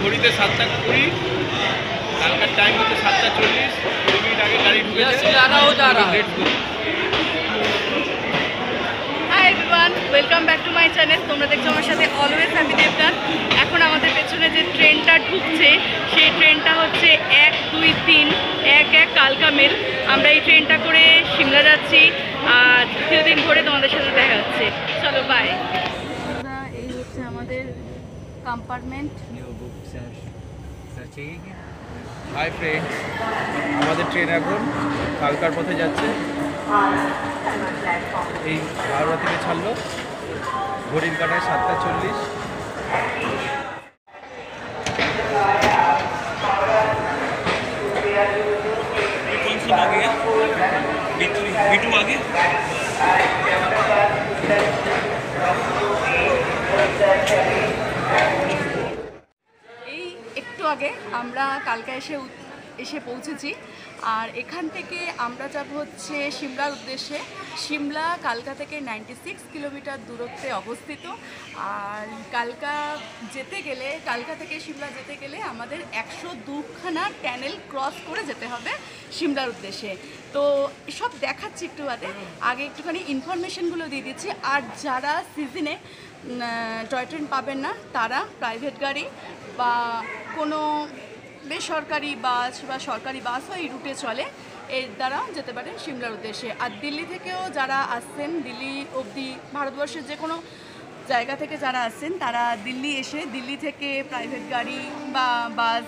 ঘড়িতে 7:20, কালকার টাইম হচ্ছে 7:40, 20 মিনিট আগে গাড়ি ঢুকেছে। Hi everyone, welcome back to my channel. তোমরা দেখছো আমার সাথে অলওয়েজ আমি দেবনাথ। এখন আমাদের পেছনে যে ট্রেনটা ঢুকছে সেই ট্রেনটা হচ্ছে 12311 কালকা মেল। আমরা এই ট্রেনটা করে সিমলা যাচ্ছি আর দ্বিতীয় দিন ধরে তোমাদের সাথে দেখা হচ্ছে। চলো বাই। এই হচ্ছে আমাদের কম্পার্টমেন্ট। হাই ফ্রেন্ড, আমাদের ট্রেন এখন কালকার পথে যাচ্ছে। এই হাওড়া থেকে ছাড়লো, ঘড়ির কাঁটায় 7:40। এই একটু আগে আমরা কালকা এসে পৌঁছেছি আর এখান থেকে আমরা যাব হচ্ছে সিমলার উদ্দেশ্যে। সিমলা কালকা থেকে 96 কিলোমিটার দূরত্বে অবস্থিত। আর কালকা থেকে সিমলা যেতে গেলে আমাদের 102খানা ট্যানেল ক্রস করে যেতে হবে সিমলার উদ্দেশ্যে। তো সব দেখাচ্ছি একটু আগে একটুখানি ইনফরমেশনগুলো দিয়ে দিচ্ছি। আর যারা সিজনে টয় ট্রেন পাবেন না তারা প্রাইভেট গাড়ি বা কোনো বেসরকারি বাস বা সরকারি বাসও এই রুটে চলে, এর দ্বারা যেতে পারেন সিমলার উদ্দেশ্যে। আর দিল্লি থেকেও যারা আসছেন, দিল্লি অবধি ভারতবর্ষের যে কোনো জায়গা থেকে যারা আসছেন তারা দিল্লি এসে দিল্লি থেকে প্রাইভেট গাড়ি বা বাস,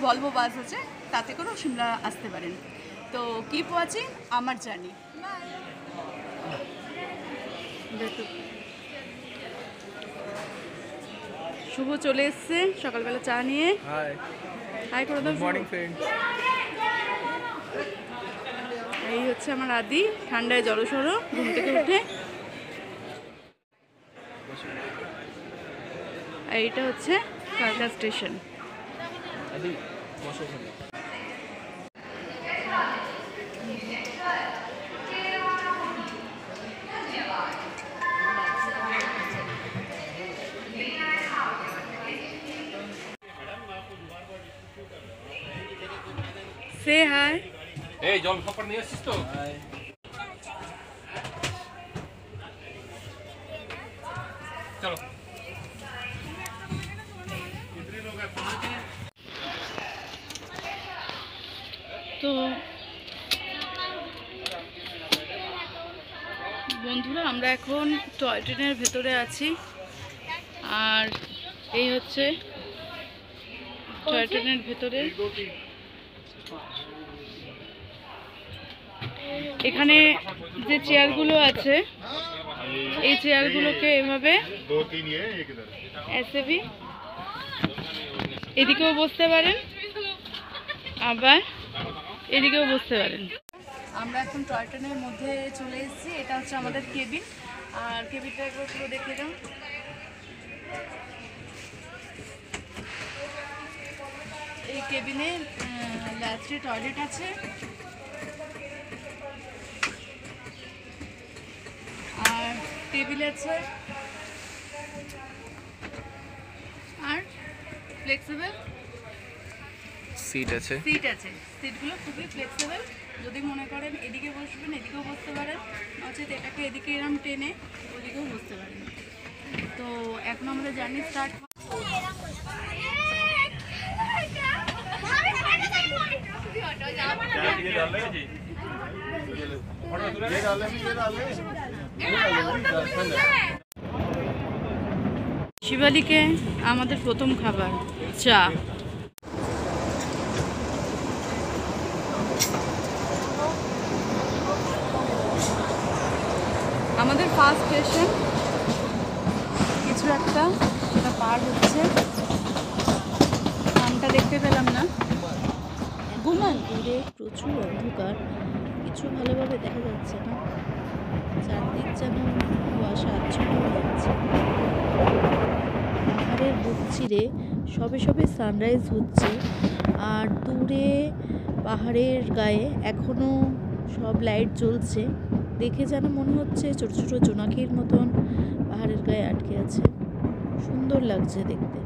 ভলভো বাস আছে, তাতে করেও সিমলা আসতে পারেন। তো কিপ ওয়াচিং আমার জার্নি। শুভ চলে এসছে সকালবেলা চা নিয়ে। হাই করে দাও। Morning friend. এই হচ্ছে আমার আদি, ঠান্ডায় জড়সড় ঘুম থেকে উঠে। এইটা হচ্ছে কালকা স্টেশন। সে হাই। এই জল খাবার নিয়ে আসছিস তো? চলো। তো বন্ধুরা, আমরা এখন টয় ট্রেনের ভেতরে আছি আর এই হচ্ছে টয় ট্রেনের ভেতরে। এখানে যে চেয়ারগুলো আছে এই চেয়ারগুলোকে এভাবে এদিকেও বসতে পারেন, আবার এদিকেও বসতে পারেন। আমরা এখন টয় ট্রেনের মধ্যে চলে এসেছি। এটা হচ্ছে আমাদের কেবিন। আর কেবিনটা একবার পুরো দেখে দাও। এই কেবিনে ল্যাট্রিন টয়লেট আছে আর টেবিল আছে আর ফ্লেক্সিবল সিট আছে। সিটগুলো খুবই ফ্লেক্সিবল। যদি মনে করেন এদিকে বসবেন এদিকেও বসতে পারেন, নচেত এটাকে এদিকে এরম টেনে ওদিকেও বসতে পারেন। তো এখন আমাদের জার্নি স্টার্ট। শিবালিকে আমাদের প্রথম খাবার চা। আমাদের ফার্স্ট স্টেশন কিছু একটা পার হচ্ছে, নামটা দেখতে পেলাম না। ঘুমান দূরে প্রচুর অন্ধকার, কিছু ভালোভাবে দেখা যাচ্ছে না। চারদিক যেন কুয়াশা আচ্ছন্ন হয়ে যাচ্ছে। পাহাড়ের বুক চিরে সবে সবে সানরাইজ হচ্ছে আর দূরে পাহাড়ের গায়ে এখনো সব লাইট জ্বলছে। দেখে যেন মনে হচ্ছে ছোট ছোট জোনাকির মতন পাহাড়ের গায়ে আটকে আছে। সুন্দর লাগছে দেখতে।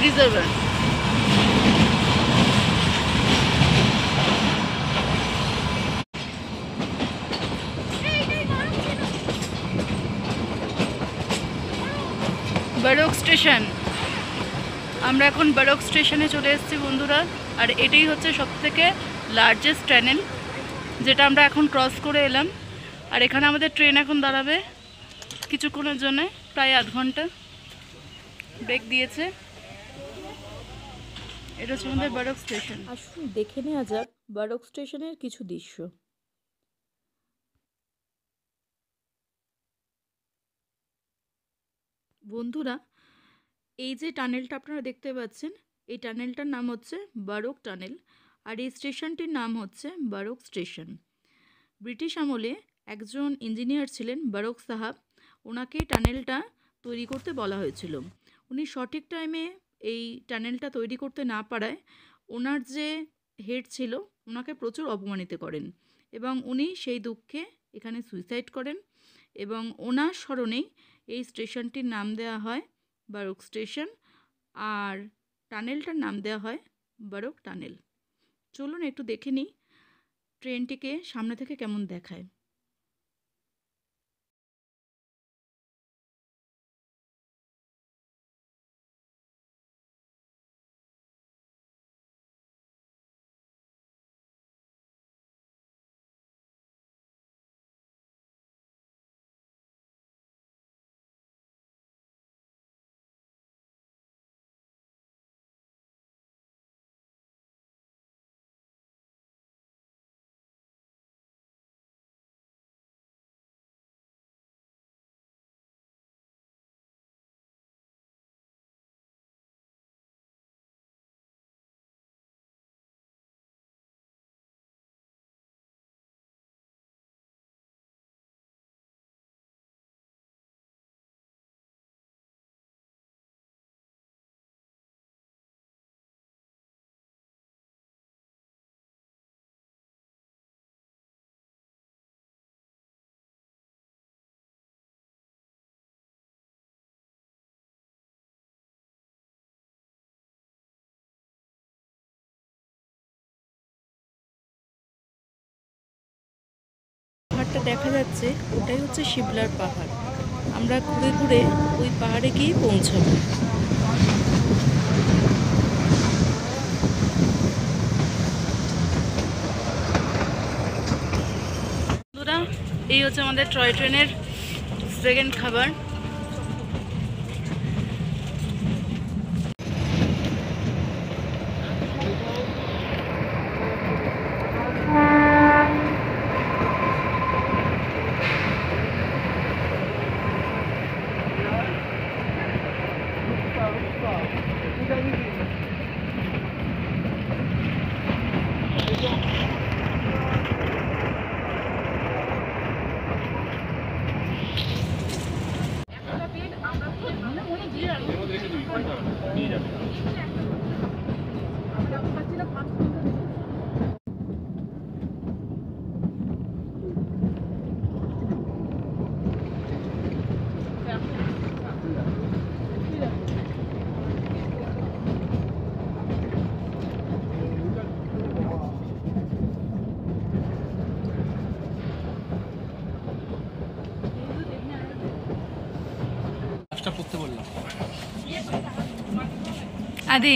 রিজার্ভার। বারোক স্টেশন, আমরা এখন বারোক স্টেশনে চলে এসেছি বন্ধুরা। আর এটাই হচ্ছে সবথেকে লার্জেস্ট টানেল, যেটা আমরা এখন ক্রস করে এলাম। আর এখানে আমাদের ট্রেন এখন দাঁড়াবে কিছুক্ষণের জন্য, প্রায় আধ ঘন্টা ব্রেক দিয়েছে। এটা হচ্ছে আমাদের বারোক স্টেশন। আসুন দেখে নেওয়া যাক বারোক স্টেশনের কিছু দৃশ্য। বন্ধুরা, এই যে টানেলটা আপনারা দেখতে পাচ্ছেন, এই টানেলটার নাম হচ্ছে বারোক টানেল। আর এই স্টেশনটির নাম হচ্ছে বারোক স্টেশন। ব্রিটিশ আমলে একজন ইঞ্জিনিয়ার ছিলেন বারোক সাহাব, ওনাকে টানেলটা তৈরি করতে বলা হয়েছিল। উনি সঠিক টাইমে এই টানেলটা তৈরি করতে না পারায় ওনার যে হেড ছিল ওনাকে প্রচুর অপমানিত করেন, এবং উনি সেই দুঃখে এখানে সুইসাইড করেন। এবং ওনার স্মরণেই এই স্টেশনটির নাম দেওয়া হয় বারোক স্টেশন, আর টানেলটার নাম দেওয়া হয় বারোক টানেল। চলুন একটু দেখে নিই ট্রেনটিকে সামনে থেকে কেমন দেখায়। পাহাড়টা দেখা যাচ্ছে, ওটাই হচ্ছে শিবলার পাহাড়। আমরা ঘুরে ঘুরে ওই পাহাড়ে গিয়ে পৌঁছাবো। বন্ধুরা, এই হচ্ছে আমাদের টয় ট্রেনের সেকেন্ড খাবার। পড়তে বললাম আদি